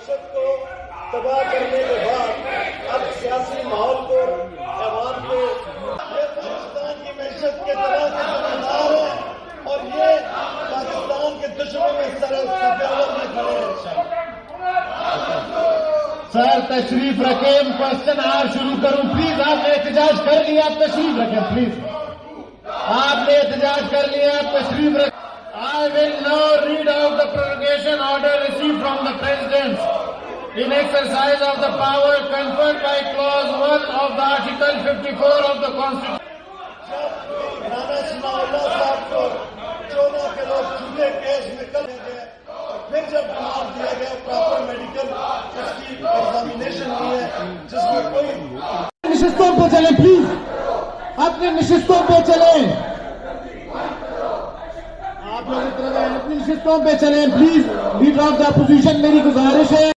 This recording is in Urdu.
معیشت کو تباہ کرنے کے بعد اب سیاسی ماحول کو ایوان پہ یہ پاکستان کی معیشت کے تباہ کے ذمہ دار ہے اور یہ پاکستان کے دشمن میں سرفراز میں کھڑے ہیں. سر تشریف رکھیں, کوشچن آر شروع کروں پلیز. آپ نے احتجاج کر لیا, آپ تشریف رکھیں پلیز. آپ نے احتجاج کر لیا, آپ تشریف رکھیں. I will now read out the prorogation order received from the President in exercise of the power conferred by Clause 1 of the Article 54 of the Constitution. Rana ثناء اللہ صاحب کو 14 کے لوگ جھوٹے کیس میں کر دیا گیا, پھر جب جواب دیا گیا پراپر میڈیکل اس کی ایگزامینیشن کی ہے جس میں کوئی نشستوں پہ چلیں پلیز, اپنی نشستوں پہ چلیں. آپ لوگ اپنی نشستوں پہ چلیں please. Leader of the opposition میری گزارش ہے.